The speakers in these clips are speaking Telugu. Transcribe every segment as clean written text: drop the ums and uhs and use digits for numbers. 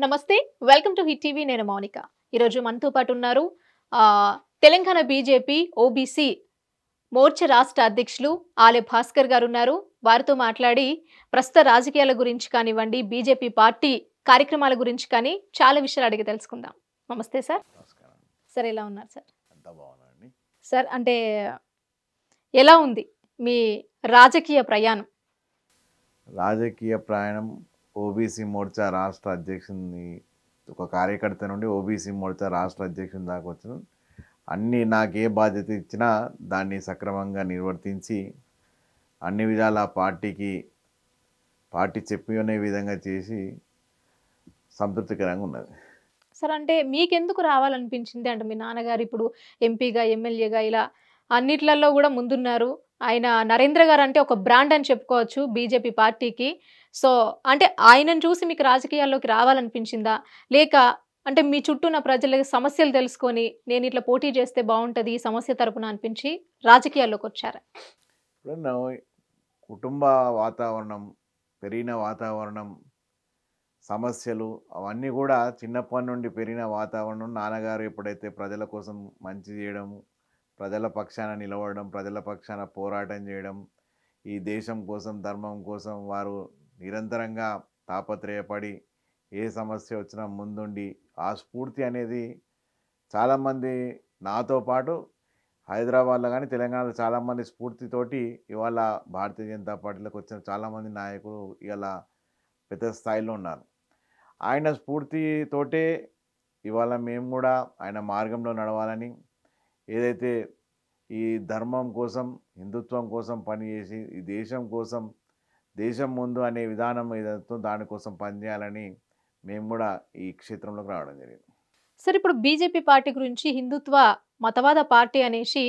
నమస్తే. Welcome to hit TV. నేను మౌనిక. ఈరోజు మనతో పాటు ఉన్నారు తెలంగాణ బీజేపీ ఓబీసీ మోర్చా రాష్ట్ర అధ్యక్షులు ఆలె భాస్కర్ గారు ఉన్నారు. వారితో మాట్లాడి ప్రస్తుత రాజకీయాల గురించి కానివ్వండి, బీజేపీ పార్టీ కార్యక్రమాల గురించి కానీ చాలా విషయాలు అడిగి తెలుసుకుందాం. నమస్తే సార్. నమస్కారం. సార్ ఎలా ఉన్నారు సార్? అంతా బాగున్నానండి. సార్ అంటే ఎలా ఉంది మీ రాజకీయ ప్రయాణం? రాజకీయ ప్రయాణం ఓబీసీ మోర్చా రాష్ట్ర అధ్యక్షుని ఒక కార్యకర్త నుండి ఓబీసీ మోర్చా రాష్ట్ర అధ్యక్షుని దాకా వచ్చాను. అన్నీ నాకు ఏ బాధ్యత ఇచ్చినా దాన్ని సక్రమంగా నిర్వర్తించి అన్ని విధాల పార్టీ చెప్పినే విధంగా చేసి సంతృప్తికరంగా ఉన్నది. సార్ అంటే మీకెందుకు రావాలనిపించింది? అంటే మీ నాన్నగారు ఇప్పుడు ఎంపీగా, ఎమ్మెల్యేగా ఇలా అన్నిట్లలో కూడా ముందున్నారు. ఆయన నరేంద్ర గారు అంటే ఒక బ్రాండ్ అని చెప్పుకోవచ్చు బీజేపీ పార్టీకి. సో అంటే ఆయనను చూసి మీకు రాజకీయాల్లోకి రావాలనిపించిందా? లేక అంటే మీ చుట్టూ ఉన్న ప్రజల సమస్యలు తెలుసుకొని నేను ఇట్లా పోటీ చేస్తే బాగుంటుంది ఈ సమస్య తరపున అనిపించి రాజకీయాల్లోకి వచ్చారా? ఇప్పుడు కుటుంబ వాతావరణం, పెరిగిన వాతావరణం, సమస్యలు అవన్నీ కూడా చిన్నప్పటి నుండి పెరిగిన వాతావరణం. నాన్నగారు ఎప్పుడైతే ప్రజల కోసం మంచి చేయడం, ప్రజల పక్షాన నిలబడడం, ప్రజల పక్షాన పోరాటం చేయడం, ఈ దేశం కోసం, ధర్మం కోసం వారు నిరంతరంగా తాపత్రయపడి ఏ సమస్య వచ్చినా ముందుండి ఆ స్ఫూర్తి అనేది చాలామంది నాతో పాటు హైదరాబాద్లో కానీ తెలంగాణలో చాలామంది స్ఫూర్తితోటి ఇవాళ భారతీయ జనతా పార్టీలోకి వచ్చిన చాలామంది నాయకులు ఇవాళ పెద్ద స్థాయిలో ఉన్నారు. ఆయన స్ఫూర్తితోటే ఇవాళ మేము కూడా ఆయన మార్గంలో నడవాలని, ఏదైతే ఈ ధర్మం కోసం, హిందుత్వం కోసం పనిచేసి ఈ దేశం కోసం, దేశం ముందు అనే విధానం ఏదైతే దానికోసం పనిచేయాలని మేము కూడా ఈ క్షేత్రంలోకి రావడం జరిగింది. సార్ ఇప్పుడు బీజేపీ పార్టీ గురించి హిందుత్వ మతవాద పార్టీ అనేసి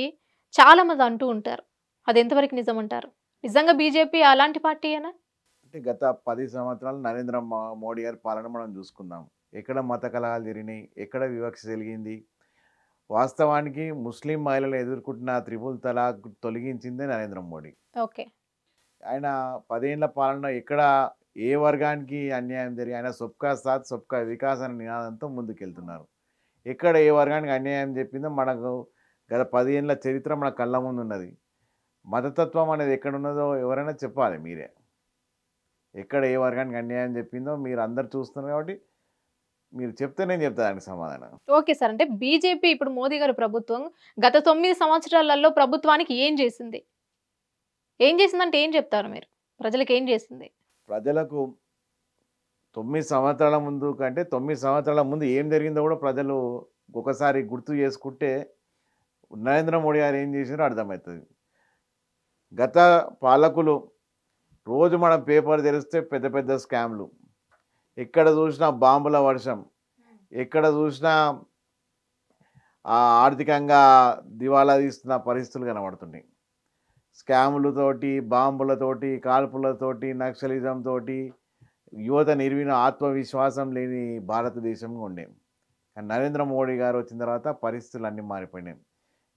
చాలా మంది అంటూ ఉంటారు. అది ఎంతవరకు నిజం అంటారు? నిజంగా బీజేపీ అలాంటి పార్టీయేనా? అంటే గత 10 సంవత్సరాలు నరేంద్ర మోడీ గారి పాలన మనం చూసుకుందాం. ఎక్కడ మత కలహాలు జరిగినాయి, ఎక్కడ వివక్ష జరిగింది. వాస్తవానికి ముస్లిం మహిళలు ఎదుర్కొంటున్న త్రిపుల్ తలాక్ తొలగించిందే నరేంద్ర మోడీ. ఓకే. ఆయన 10 ఏళ్ల పాలనలో ఎక్కడ ఏ వర్గానికి అన్యాయం జరిగి ఆయన సబ్కా సాత్ సబ్కా వికాస్ అనే నినాదంతో ముందుకెళ్తున్నారు. ఎక్కడ ఏ వర్గానికి అన్యాయం చెప్పిందో మనకు గత 10 ఏళ్ల చరిత్ర మన కళ్ళ ముందు ఉన్నది. మతతత్వం అనేది ఎక్కడ ఉన్నదో ఎవరైనా చెప్పాలి మీరే. ఎక్కడ ఏ వర్గానికి అన్యాయం చెప్పిందో మీరు అందరు చూస్తున్నారు కాబట్టి మీరు చెప్తే నేను చెప్తా దానికి సమాధానం. Okay sir. అంటే బీజేపీ ఇప్పుడు మోదీ గారి ప్రభుత్వం గత 9 సంవత్సరాలలో ప్రభుత్వానికి ఏం చేసింది? ఏం చేసిందంటే ఏం చెప్తారు మీరు? ప్రజలకు ఏం చేసింది? ప్రజలకు 9 సంవత్సరాల ముందు కంటే 9 సంవత్సరాల ముందు ఏం జరిగిందో కూడా ప్రజలు ఒకసారి గుర్తు చేసుకుంటే నరేంద్ర మోడీ గారు ఏం చేసినారో అర్థమవుతుంది. గత పాలకులు రోజు మనం పేపర్ తెరిస్తే పెద్ద పెద్ద స్కామ్లు, ఎక్కడ చూసినా బాంబుల వర్షం, ఎక్కడ చూసినా ఆర్థికంగా దివాలా తీస్తున్న పరిస్థితులు కనబడుతున్నాయి. స్కాములతోటి, బాంబులతోటి, కాల్పులతోటి, నక్సలిజంతో యువత నిర్వీణ ఆత్మవిశ్వాసం లేని భారతదేశంగా ఉండే. కానీ నరేంద్ర మోడీ గారు వచ్చిన తర్వాత పరిస్థితులు అన్నీ మారిపోయినాయి.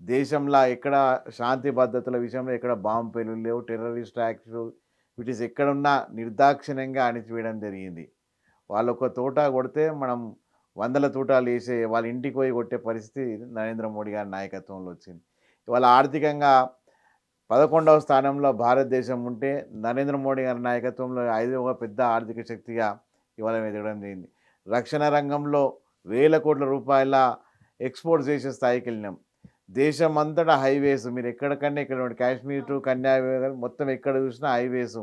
దేశంలో ఎక్కడ శాంతి భద్రతల విషయంలో ఎక్కడ బాంబు పేలులు లేవు, టెర్రరిస్ట్ యాక్ట్లు వీటిస్ ఎక్కడున్నా నిర్దాక్షిణ్యంగా అణిచివేయడం జరిగింది. వాళ్ళు ఒక తోట కొడితే మనం 100 తోటాలు వేసే, వాళ్ళ ఇంటికి పోయి కొట్టే పరిస్థితి నరేంద్ర మోడీ గారి నాయకత్వంలో వచ్చింది. ఇవాళ ఆర్థికంగా 11వ స్థానంలో భారతదేశం ఉంటే నరేంద్ర మోడీ గారి నాయకత్వంలో 5వ పెద్ద ఆర్థిక శక్తిగా ఇవాళ ఎదగడం జరిగింది. రక్షణ రంగంలో వేల కోట్ల రూపాయల ఎక్స్పోర్ట్ చేసే స్థాయికి వెళ్ళినాం. దేశం అంతటా హైవేస్, మీరు ఎక్కడికన్నా ఇక్కడ కాశ్మీర్ టు కన్యాకుమారి మొత్తం ఎక్కడ చూసినా హైవేస్,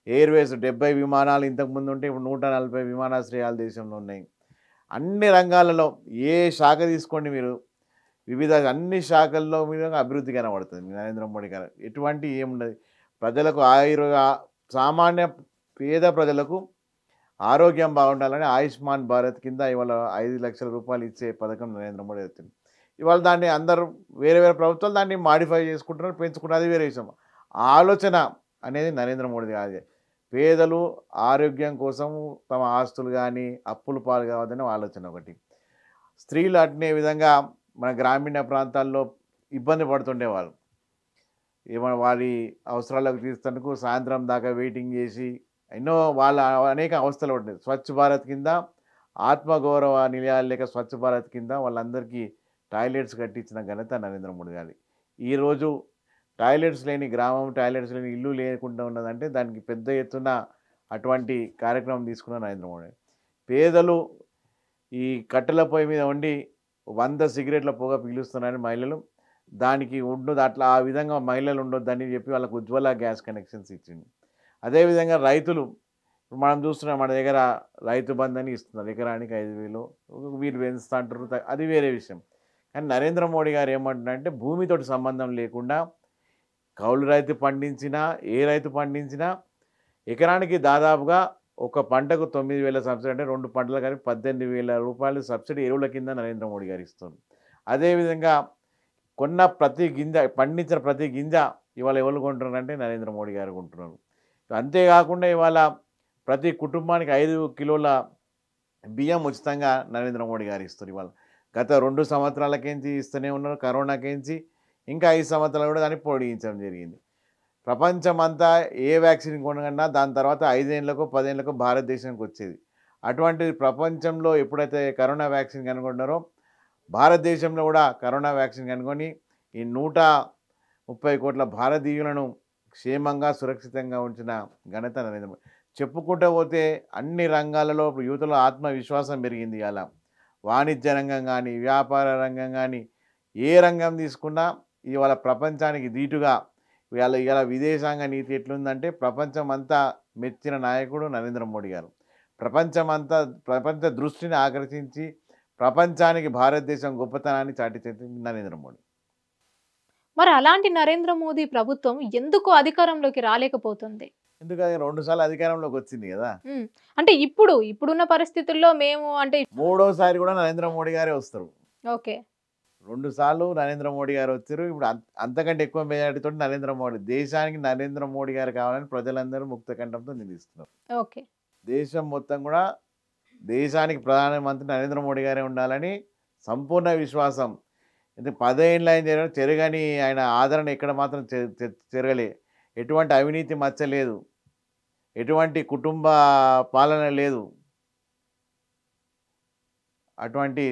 ఎయిర్వేస్ 70 విమానాలు ఇంతకుముందు ఉంటే ఇప్పుడు 140 విమానాశ్రయాలు దేశంలో ఉన్నాయి. అన్ని రంగాలలో ఏ శాఖ తీసుకోండి మీరు, వివిధ అన్ని శాఖల్లో మీద అభివృద్ధి కనబడుతుంది నరేంద్ర మోడీ గారు. ఎటువంటి ఏముండదు. ప్రజలకు సామాన్య పేద ప్రజలకు ఆరోగ్యం బాగుండాలని ఆయుష్మాన్ భారత్ కింద ఇవాళ 5 లక్షల రూపాయలు ఇచ్చే పథకం నరేంద్ర మోడీ అవుతుంది. ఇవాళ దాన్ని అందరూ వేరే వేరే ప్రభుత్వాలు దాన్ని మాడిఫై చేసుకుంటున్నారు, పెంచుకుంటున్నారు, అది వేరే విషయం. ఆలోచన అనేది నరేంద్ర మోడీ కాదు. పేదలు ఆరోగ్యం కోసం తమ ఆస్తులు కానీ అప్పులు పాలు కావద్దనే ఆలోచన ఒకటి. స్త్రీలు అట్నే విధంగా మన గ్రామీణ ప్రాంతాల్లో ఇబ్బంది పడుతుండేవాళ్ళు. ఏమైనా వారి అవసరాలకు తీర్చేందుకు సాయంత్రం దాకా వెయిటింగ్ చేసి ఎన్నో వాళ్ళ అనేక అవస్థలు పడ్డాయి. స్వచ్ఛ భారత్ కింద ఆత్మగౌరవ నిలయాలు లేక స్వచ్ఛ భారత్ కింద వాళ్ళందరికీ టాయిలెట్స్ కట్టించిన ఘనత నరేంద్ర మోడీ గారి. ఈరోజు టాయిలెట్స్ లేని గ్రామం, టాయిలెట్స్ లేని ఇల్లు లేకుండా ఉన్నదంటే దానికి పెద్ద ఎత్తున అటువంటి కార్యక్రమం తీసుకున్న నరేంద్ర మోడీ. పేదలు ఈ కట్టెల పొయ్యి మీద ఉండి 100 సిగరెట్ల పొగ పీలుస్తున్నారని మహిళలు, దానికి ఉండదు అట్లా ఆ విధంగా మహిళలు ఉండొద్దని చెప్పి వాళ్ళకు ఉజ్వల గ్యాస్ కనెక్షన్స్ ఇచ్చింది. అదేవిధంగా రైతులు ఇప్పుడు మనం చూస్తున్నాం, మన దగ్గర రైతు బంధు అని ఇస్తున్నారు, ఎకరానికి 5,000 వీళ్ళు పెంచుతా అంటారు, అది వేరే విషయం. కానీ నరేంద్ర మోడీ గారు ఏమంటున్నారంటే భూమితోటి సంబంధం లేకుండా కౌలు రైతు పండించినా ఏ రైతు పండించినా ఎకరానికి దాదాపుగా ఒక పంటకు 9,000 సబ్సిడీ, అంటే 2 పంటలు కానీ 18,000 రూపాయలు సబ్సిడీ ఎరువుల కింద నరేంద్ర మోడీ గారు ఇస్తుంది. అదేవిధంగా కొన్న ప్రతి గింజ, పండించిన ప్రతి గింజ ఇవాళ ఎవరు కొంటున్నారంటే నరేంద్ర మోడీ గారు కొంటున్నారు. అంతేకాకుండా ఇవాళ ప్రతి కుటుంబానికి 5 కిలోల బియ్యం ఉచితంగా నరేంద్ర మోడీ గారు ఇస్తారు. ఇవాళ గత 2 సంవత్సరాలకేంచి ఇస్తూనే ఉన్నారు, కరోనాకేంచి ఇంకా 5 సంవత్సరాలు కూడా దాన్ని పొడిగించడం జరిగింది. ప్రపంచమంతా ఏ వ్యాక్సిన్ కొనగన్నా దాని తర్వాత 5 ఏళ్ళకో 10 ఏళ్ళకో భారతదేశానికి వచ్చేది. అటువంటిది ప్రపంచంలో ఎప్పుడైతే కరోనా వ్యాక్సిన్ కనుగొన్నారో భారతదేశంలో కూడా కరోనా వ్యాక్సిన్ కనుగొని ఈ 130 కోట్ల భారతీయులను క్షేమంగా సురక్షితంగా ఉంచిన ఘనత నరేంద్ర మోడీ. చెప్పుకుంటూ పోతే అన్ని రంగాలలో యువతలో ఆత్మవిశ్వాసం పెరిగింది. అలా వాణిజ్య రంగం కానీ, వ్యాపార రంగం కానీ, ఏ రంగం తీసుకున్నా ఇవాళ ప్రపంచానికి ధీటుగా ఇవాళ విదేశాంగ నీతి ఎట్లుందంటే ప్రపంచం అంతా మెచ్చిన నాయకుడు నరేంద్ర మోడీ గారు. ప్రపంచ దృష్టిని ఆకర్షించి ప్రపంచానికి భారతదేశం గొప్పతనాన్ని చాటి చెప్పింది నరేంద్ర మోడీ. మరి అలాంటి నరేంద్ర మోదీ ప్రభుత్వం ఎందుకు అధికారంలోకి రాలేకపోతుంది? ఎందుకంటే 2 సార్లు అధికారంలోకి వచ్చింది కదా. అంటే ఇప్పుడున్న పరిస్థితుల్లో మేము అంటే 3వసారి కూడా నరేంద్ర మోడీ గారే వస్తారు. ఓకే, 2 సార్లు నరేంద్ర మోడీ గారు వచ్చారు. ఇప్పుడు అంతకంటే ఎక్కువ మెజారిటీతో నరేంద్ర మోడీ, దేశానికి నరేంద్ర మోడీ గారు కావాలని ప్రజలందరూ ముక్త కంఠంతో నిలుస్తున్నారు. ఓకే, దేశం మొత్తం కూడా దేశానికి ప్రధానమంత్రి నరేంద్ర మోడీ గారే ఉండాలని సంపూర్ణ విశ్వాసం. అంటే 10 ఏళ్ళు ఆయన చెరగని ఆయన ఆదరణ ఎక్కడ మాత్రం చెరగలే. ఎటువంటి అవినీతి మచ్చ లేదు, ఎటువంటి కుటుంబ పాలన లేదు. అటువంటి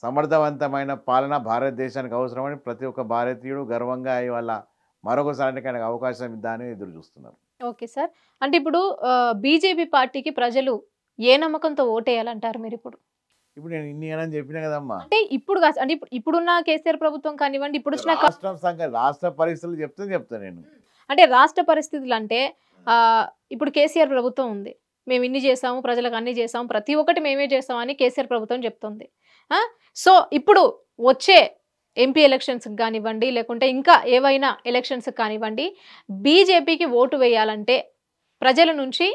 సమర్థవంతమైన పాలన భారతదేశానికి అవసరమని ప్రతి ఒక్క భారతీయుడు గర్వంగా ఇవాళ మరొకసారి ఆయనకు అవకాశం ఇద్దామని ఎదురు చూస్తున్నారు. ఓకే సార్, అంటే ఇప్పుడు బీజేపీ పార్టీకి ప్రజలు ఏ నమ్మకంతో ఓటేయాలంటారు మీరు? ఇప్పుడు నేను ఇన్ని అని చెప్పినా కదమ్మా. అంటే ఇప్పుడున్న కేసీఆర్ ప్రభుత్వం కానివ్వండి, ఇప్పుడు రాష్ట్ర పరిస్థితులు చెప్తా నేను. అంటే రాష్ట్ర పరిస్థితులు అంటే ఇప్పుడు కేసీఆర్ ప్రభుత్వం ఉంది, మేము ఇన్ని చేసాము, ప్రజలకు అన్ని చేసాము, ప్రతి ఒక్కటి మేమే చేసామని కేసీఆర్ ప్రభుత్వం చెప్తుంది. సో ఇప్పుడు వచ్చే ఎంపీ ఎలక్షన్స్కి కానివ్వండి, లేకుంటే ఇంకా ఏవైనా ఎలక్షన్స్కి కానివ్వండి, బీజేపీకి ఓటు వేయాలంటే ప్రజల నుంచి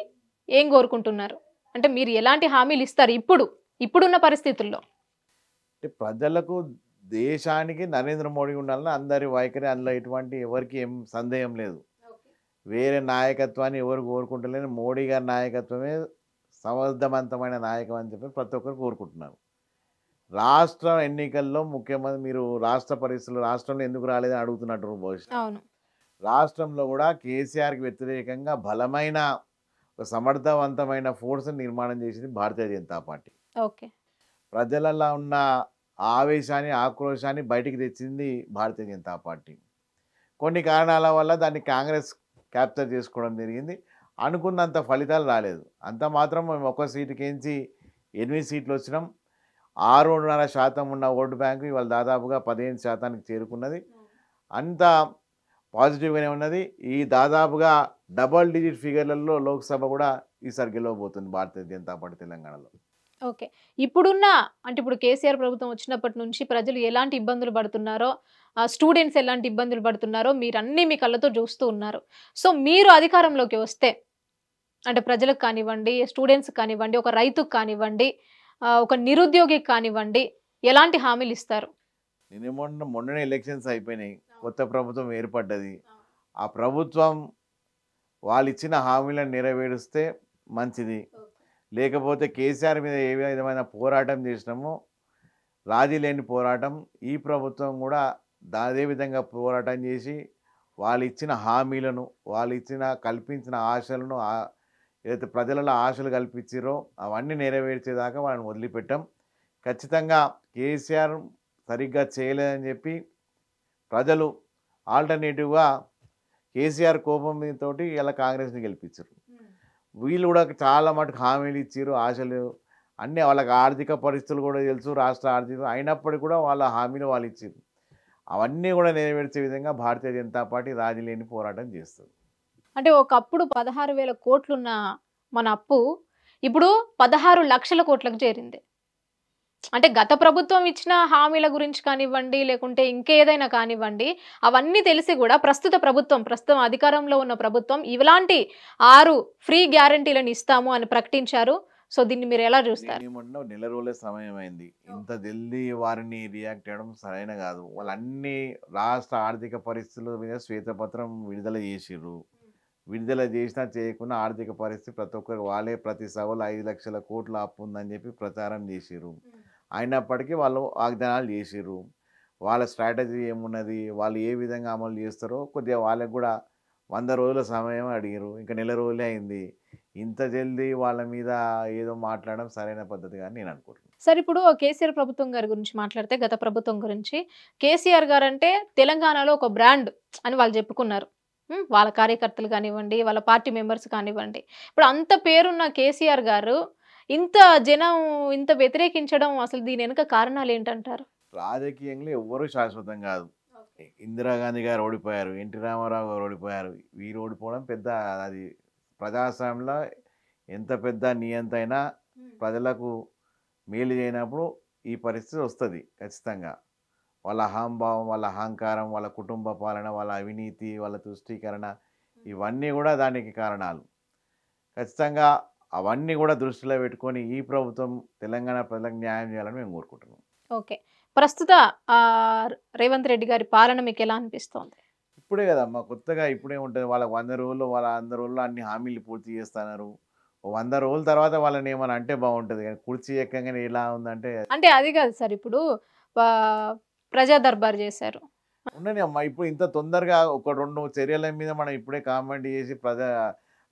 ఏం కోరుకుంటున్నారు? అంటే మీరు ఎలాంటి హామీలు ఇస్తారు ఇప్పుడున్న పరిస్థితుల్లో? ప్రజలకు, దేశానికి నరేంద్ర మోడీ ఉండాలని అందరి వైఖరి, అందులో ఎటువంటి ఎవరికి ఏం సందేహం లేదు. వేరే నాయకత్వాన్ని ఎవరు కోరుకుంటలేని మోడీ గారి నాయకత్వమే సమర్థవంతమైన నాయకం అని చెప్పి ప్రతి ఒక్కరు కోరుకుంటున్నారు. రాష్ట్ర ఎన్నికల్లో ముఖ్యమంత్రి మీరు రాష్ట్ర పరిస్థితులు రాష్ట్రంలో ఎందుకు రాలేదని అడుగుతున్నట్టు బహుశా. రాష్ట్రంలో కూడా కేసీఆర్కి వ్యతిరేకంగా బలమైన ఒక సమర్థవంతమైన ఫోర్స్ నిర్మాణం చేసింది భారతీయ జనతా పార్టీ. ఓకే, ప్రజలలో ఉన్న ఆవేశాన్ని, ఆక్రోశాన్ని బయటికి తెచ్చింది భారతీయ జనతా పార్టీ. కొన్ని కారణాల వల్ల దాన్ని కాంగ్రెస్ క్యాప్చర్ చేసుకోవడం జరిగింది. అనుకున్నంత ఫలితాలు రాలేదు. అంత మాత్రం మేము 1 సీటుకేంచి 8 సీట్లు వచ్చినాం. 6.5% ఉన్న ఓటు బ్యాంకు ఇవాళ దాదాపుగా 15% చేరుకున్నది. అంత పాజిటివ్గానే ఉన్నది. ఈ దాదాపుగా డబల్ డిజిట్ ఫిగర్లలో లోక్సభ కూడా ఈసారి గెలవబోతుంది భారతీయ జనతా పార్టీ తెలంగాణలో. ఓకే, ఇప్పుడు కేసీఆర్ ప్రభుత్వం వచ్చినప్పటి నుంచి ప్రజలు ఎలాంటి ఇబ్బందులు పడుతున్నారో, స్టూడెంట్స్ ఎలాంటి ఇబ్బందులు పడుతున్నారో మీరు అన్నీ మీ కళ్ళతో చూస్తూ ఉన్నారు. సో మీరు అధికారంలోకి వస్తే అంటే ప్రజలకు కానివ్వండి, స్టూడెంట్స్ కానివ్వండి, ఒక రైతుకు కానివ్వండి, ఒక నిరుద్యోగికి కానివ్వండి, ఎలాంటి హామీలు ఇస్తారు? మొన్ననే ఎలక్షన్స్ అయిపోయినాయి, కొత్త ప్రభుత్వం ఏర్పడ్డది. ఆ ప్రభుత్వం వాళ్ళు ఇచ్చిన హామీలను నెరవేరుస్తే మంచిది. లేకపోతే కేసీఆర్ మీద ఏ విధమైన పోరాటం చేసినామో రాజీ లేని పోరాటం ఈ ప్రభుత్వం కూడా అదే విధంగా పోరాటం చేసి వాళ్ళు ఇచ్చిన హామీలను, వాళ్ళు కల్పించిన ఆశలను ఏదైతే ప్రజలలో ఆశలు కల్పించారో అవన్నీ నెరవేర్చేదాకా వాళ్ళని వదిలిపెట్టాం. ఖచ్చితంగా కేసీఆర్ సరిగ్గా చేయలేదని చెప్పి ప్రజలు ఆల్టర్నేటివ్గా కేసీఆర్ కోపం తోటి ఇలా కాంగ్రెస్ని గెలిపించారు. వీళ్ళు కూడా చాలా మటుకు హామీలు ఇచ్చారు, ఆశలు అన్నీ వాళ్ళకి ఆర్థిక పరిస్థితులు కూడా తెలుసు, రాష్ట్ర ఆర్థిక అయినప్పటికీ కూడా వాళ్ళ హామీలు వాళ్ళు ఇచ్చారు. అవన్నీ కూడా నెరవేర్చే విధంగా భారతీయ జనతా పార్టీ రాజీ లేని పోరాటం చేస్తుంది. అంటే ఒకప్పుడు 16,000 కోట్లున్న మన అప్పు ఇప్పుడు 16 లక్షల కోట్లకు చేరింది. అంటే గత ప్రభుత్వం ఇచ్చిన హామీల గురించి కానివ్వండి, లేకుంటే ఇంకేదైనా కానివ్వండి, అవన్నీ తెలిసి కూడా ప్రస్తుతం అధికారంలో ఉన్న ప్రభుత్వం ఇలాంటి 6 ఫ్రీ గ్యారంటీలను ఇస్తాము అని ప్రకటించారు. సో దీన్ని మీరు ఎలా చూస్తారు? ఏమన్నా నెల రోజుల సమయం అయింది. ఇంత జల్దీ వారిని రియాక్ట్ అవ్వడం సరైన కాదు. వాళ్ళు అన్ని రాష్ట్ర ఆర్థిక పరిస్థితుల మీద శ్వేతపత్రం విడుదల చేసిర్రు. విడుదల చేసినా చేయకుండా ఆర్థిక పరిస్థితి ప్రతి ఒక్కరు వాళ్ళే ప్రతి సభలో 5 లక్షల కోట్ల అప్పు ఉందని చెప్పి ప్రచారం చేసిర్రు. అయినప్పటికీ వాళ్ళు వాగ్దానాలు చేసిర్రు. వాళ్ళ స్ట్రాటజీ ఏమున్నది, వాళ్ళు ఏ విధంగా అమలు చేస్తారో కొద్దిగా వాళ్ళకు కూడా 100 రోజుల సమయం అడిగారు. ఇంకా నెల రోజులే అయింది. ఇంత జల్దీ వాళ్ళ మీద ఏదో మాట్లాడడం సరైన పద్ధతి అని నేను అనుకుంటున్నాను. సార్ ఇప్పుడు కేసీఆర్ ప్రభుత్వం గారి గురించి మాట్లాడితే, గత ప్రభుత్వం గురించి, కేసీఆర్ గారు అంటే తెలంగాణలో ఒక బ్రాండ్ అని వాళ్ళు చెప్పుకున్నారు. వాళ్ళ కార్యకర్తలు కానివ్వండి, వాళ్ళ పార్టీ మెంబర్స్ కానివ్వండి. ఇప్పుడు అంత పేరున్న కేసీఆర్ గారు ఇంత జనం ఇంత వ్యతిరేకించడం అసలు దీని వెనుక కారణాలు ఏంటంటారు? రాజకీయంలో ఎవ్వరూ శాశ్వతం కాదు. ఇందిరాగాంధీ గారు ఓడిపోయారు, ఎన్టీ రామారావు గారు ఓడిపోయారు. వీరు ఓడిపోవడం పెద్ద అది ప్రజాస్వామ్యంలో ఎంత పెద్ద నియంత అయినా ప్రజలకు మేలు చేయనప్పుడు ఈ పరిస్థితి వస్తుంది ఖచ్చితంగా. వాళ్ళ అహంభావం, వాళ్ళ అహంకారం, వాళ్ళ కుటుంబ పాలన, వాళ్ళ అవినీతి, వాళ్ళ తుష్టీకరణ ఇవన్నీ కూడా దానికి కారణాలు. ఖచ్చితంగా అవన్నీ కూడా దృష్టిలో పెట్టుకొని ఈ ప్రభుత్వం తెలంగాణ ప్రజలకు న్యాయం చేయాలని మేము కోరుకుంటున్నాం. ఓకే. ప్రస్తుత రేవంత్ రెడ్డి గారి పాలన మీకు ఎలా అనిపిస్తోంది? ఇప్పుడే కదమ్మా కొత్తగా ఇప్పుడే ఉంటుంది. వాళ్ళకి 100 రోజుల్లో వాళ్ళ 100 రోజుల్లో అన్ని హామీలు పూర్తి చేస్తున్నారు. 100 రోజుల తర్వాత వాళ్ళని ఏమైనా అంటే బాగుంటుంది. కానీ కుర్చీ ఎక్కగానే ఎలా ఉందంటే అంటే అది కాదు సార్, ఇప్పుడు ప్రజా దర్బార్ చేశారు. ఉండని అమ్మా. ఇప్పుడు ఇంత తొందరగా ఒక 2 చర్యల మీద మనం ఇప్పుడే కామెంట్ చేసి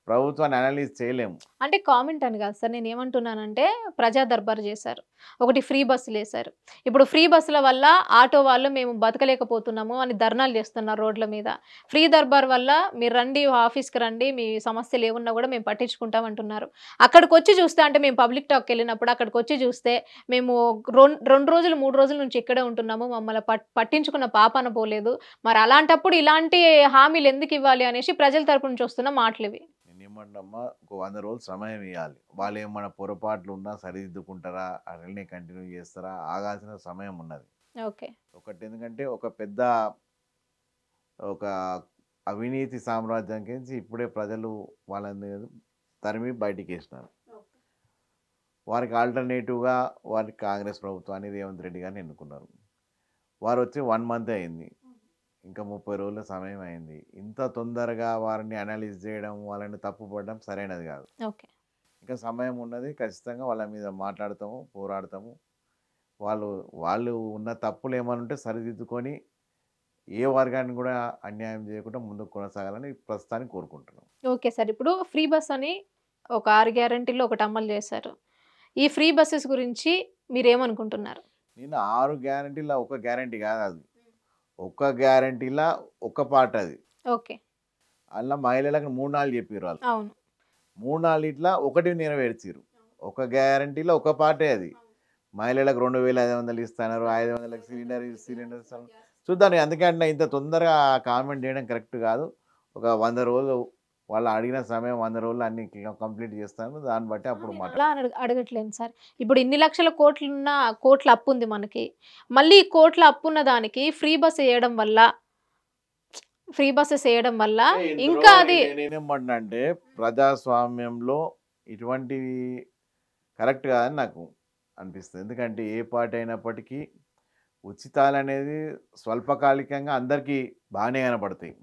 ప్రభుత్వాన్ని అనలైజ్ చేయలేము. అంటే కామెంట్ అని కాదు సార్, నేను ఏమంటున్నానంటే ప్రజా దర్బార్ చేశారు, ఒకటి ఫ్రీ బస్సులు వేశారు. ఇప్పుడు ఫ్రీ బస్సుల వల్ల ఆటో వాళ్ళు మేము బతకలేకపోతున్నాము అని ధర్నాలు చేస్తున్నారు రోడ్ల మీద. ఫ్రీ దర్బార్ వల్ల మీరు రండి, ఆఫీస్కి రండి, మీ సమస్యలు ఏమున్నా కూడా మేము పట్టించుకుంటాం అంటున్నారు. అక్కడికి వచ్చి చూస్తే, అంటే మేము పబ్లిక్ టాక్కి వెళ్ళినప్పుడు అక్కడికి వచ్చి చూస్తే, మేము 2 రోజులు 3 రోజుల నుంచి ఇక్కడే ఉంటున్నాము, మమ్మల్ని పట్టించుకున్న పాపాన పోలేదు. మరి అలాంటప్పుడు ఇలాంటి హామీలు ఎందుకు ఇవ్వాలి అనేసి ప్రజల తరపు నుంచి వస్తున్న మాటలు ఇవి. ఏమంటమ్మా, ఒక 100 రోజులు సమయం ఇవ్వాలి. వాళ్ళు ఏమన్నా పొరపాట్లు ఉన్నా సరిదిద్దుకుంటారా, అట్లనే కంటిన్యూ చేస్తారా, ఆగాల్సిన సమయం ఉన్నది. ఓకే. ఒకటి ఎందుకంటే ఒక అవినీతి సామ్రాజ్యానికి ఇప్పుడే ప్రజలు వాళ్ళని తరిమి బయటికి వేసినారు. వారికి ఆల్టర్నేటివ్గా వారికి కాంగ్రెస్ ప్రభుత్వాన్ని రేవంత్ రెడ్డి గారిని ఎన్నుకున్నారు. వారు వచ్చి 1 మంత్ అయింది, ఇంకా 30 రోజుల సమయం అయింది. ఇంత తొందరగా వారిని అనలైజ్ చేయడం, వాళ్ళని తప్పుపడడం సరైనది కాదు. ఓకే. ఇంకా సమయం ఉన్నది. ఖచ్చితంగా వాళ్ళ మీద మాట్లాడతాము, పోరాడతాము. వాళ్ళు ఉన్న తప్పులు ఏమైనా ఉంటే సరిదిద్దుకొని ఏ వర్గాన్ని కూడా అన్యాయం చేయకుండా ముందుకు కొనసాగాలని ప్రస్తుతానికి కోరుకుంటున్నాం. ఓకే సార్, ఇప్పుడు ఫ్రీ బస్ అని ఒక 6 గ్యారంటీల్లో ఒకటి అమలు చేశారు. ఈ ఫ్రీ బస్సెస్ గురించి మీరేమనుకుంటున్నారు? నేను 6 గ్యారంటీలో ఒక గ్యారంటీ కాదు అది. ఒక గ్యారంటీలా ఒక పార్ట్ అది. ఓకే. అలా మహిళలకు 3-4 చెప్పారు వాళ్ళు. అవును. 3-4 ఇట్లా ఒకటి నెరవేర్చారు. ఒక గ్యారంటీలో ఒక పార్టే అది. మహిళలకు 2,500 ఇస్తున్నారు, 500లకు సిలిండర్ ఇస్తున్నారు. చూద్దాం. అందుకంటే ఇంత తొందరగా కామెంట్ చేయడం కరెక్ట్ కాదు. ఒక 100 రోజులు వాళ్ళు అడిగిన సమయం 100 రోజులు అన్ని కంప్లీట్ చేస్తాను. దాన్ని బట్టి అప్పుడు అలా అడగట్లేదు సార్. ఇప్పుడు ఇన్ని లక్షల కోట్ల అప్పు ఉంది మనకి. మళ్ళీ కోట్ల అప్పు ఉన్న దానికి ఫ్రీ బస్సెస్ వేయడం వల్ల ఇంకా అది నేనేమంటున్నా అంటే ప్రజాస్వామ్యంలో ఇటువంటివి కరెక్ట్ కాదని నాకు అనిపిస్తుంది. ఎందుకంటే ఏ పార్టీ అయినప్పటికీ ఉచితాలు అనేది స్వల్పకాలికంగా అందరికీ బాగానే కనపడతాయి.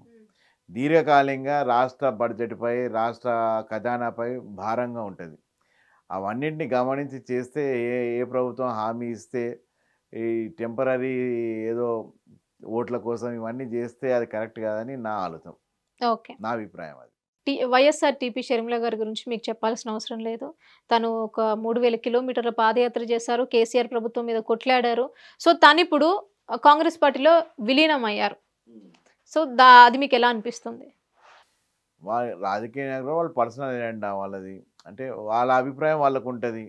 దీర్ఘకాలికంగా రాష్ట్ర బడ్జెట్పై, రాష్ట్ర ఖజానాపై భారంగా ఉంటుంది. అవన్నింటిని గమనించి చేస్తే ఏ ప్రభుత్వం హామీ ఇస్తే ఈ టెంపరరీ ఏదో ఓట్ల కోసం ఇవన్నీ చేస్తే అది కరెక్ట్ కాదని నా ఆలోచన, ఓకే, నా అభిప్రాయం అది. వైఎస్ఆర్ టీపీ షర్మిల గారి గురించి మీకు చెప్పాల్సిన అవసరం లేదు. తను ఒక 3000 కిలోమీటర్ల పాదయాత్ర చేశారు. కేసీఆర్ ప్రభుత్వం మీద కొట్లాడారు. సో, తనిప్పుడు కాంగ్రెస్ పార్టీలో విలీనమయ్యారు. సో, అది మీకెలా అనిపిస్తుంది? వాళ్ళ రాజకీయ నాయకులు వాళ్ళ పర్సనల్ ఎజెండా వాళ్ళది. అంటే వాళ్ళ అభిప్రాయం వాళ్ళకుంటది.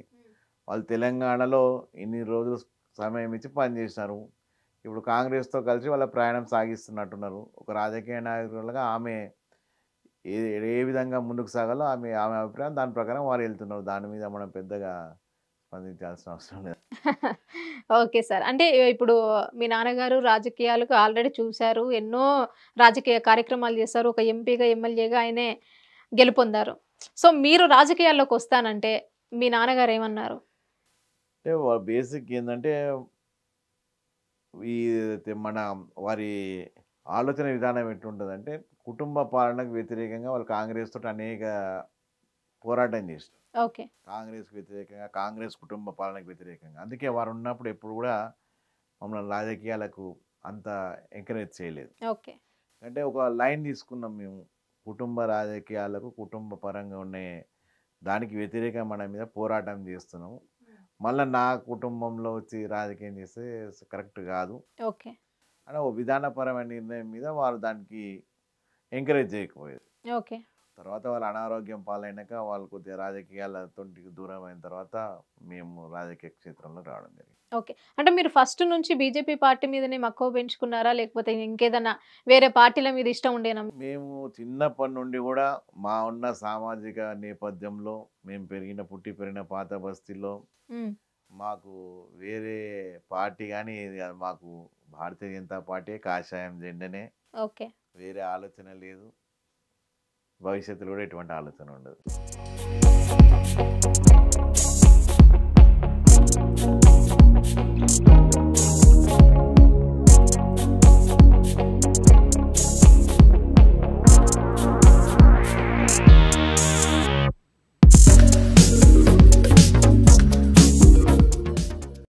వాళ్ళు తెలంగాణలో ఇన్ని రోజులు సమయం ఇచ్చి పనిచేసినారు. ఇప్పుడు కాంగ్రెస్‌తో కలిసి వాళ్ళ ప్రయాణం సాగిస్తున్నట్టున్నారు. ఒక రాజకీయ నాయకులుగా ఆమె ఏ ఏ విధంగా ముందుకు సాగాలో ఆమె అభిప్రాయం దాని ప్రకారం వారు వెళ్తున్నారు. దాని మీద మనం పెద్దగా స్పందించాల్సిన అవసరం లేదు. Okay sir. అంటే ఇప్పుడు మీ నాన్నగారు రాజకీయాలకు ఆల్రెడీ చూసారు. ఎన్నో రాజకీయ కార్యక్రమాలు చేశారు. ఒక ఎంపీగా, ఎమ్మెల్యేగా ఆయనే గెలుపొందారు. సో, మీరు రాజకీయాల్లోకొస్తానంటే మీ నాన్నగారు ఏమన్నారు? అంటే బేసిక్ ఏందంటే ఈ మన వారి ఆలోచన విధానం ఎట్లుంటదంటే కుటుంబ పాలనకు వ్యతిరేకంగా వాళ్ళు కాంగ్రెస్ తోటి అనేక పోరాటం చేశారు. ఓకే. కాంగ్రెస్‌కి వ్యతిరేకంగా, కాంగ్రెస్ కుటుంబ పాలనకు వ్యతిరేకంగా. అందుకే వారు ఉన్నప్పుడు ఎప్పుడు కూడా మమ్మల్ని రాజకీయాలకు అంత ఎంకరేజ్ చేయలేదు. ఓకే. అంటే ఒక లైన్ తీసుకున్నాం మేము. కుటుంబ రాజకీయాలకు కుటుంబ పరంగా ఉండే దానికి వ్యతిరేకంగా మన మీద పోరాటం చేస్తున్నాము. మళ్ళా నా కుటుంబంలో వచ్చి రాజకీయం చేస్తే కరెక్ట్ కాదు ఓకే. అని ఒక విధానపరమైన నిర్ణయం మీద వారు దానికి ఎంకరేజ్ చేయకపోయేది. ఓకే. తర్వాత వాళ్ళు అనారోగ్యం పాలైనాక వాళ్ళు కొద్దిగా రాజకీయాలతో దూరం అయిన తర్వాత మేము రాజకీయ క్షేత్రంలో రావడం జరిగింది. ఓకే. అంటే మీరు ఫస్ట్ నుంచి బీజేపీ పార్టీ మీదనే మక్కువ పెంచుకున్నారా? లేకపోతే ఇంకేదన్నా వేరే పార్టీల మీద ఇష్టం ఉండేనా? మేము చిన్నప్పటి నుండి కూడా మా ఉన్న సామాజిక నేపథ్యంలో మేము పుట్టి పెరిగిన పాత బస్తీలో హ్మ్. మాకు వేరే పార్టీ కానీ మాకు భారతీయ జనతా పార్టీ కాషాయం జెండనే. ఓకే. వేరే ఆలోచన లేదు. భవిష్యత్తులో కూడా ఎటువంటి ఆలోచన ఉండదు.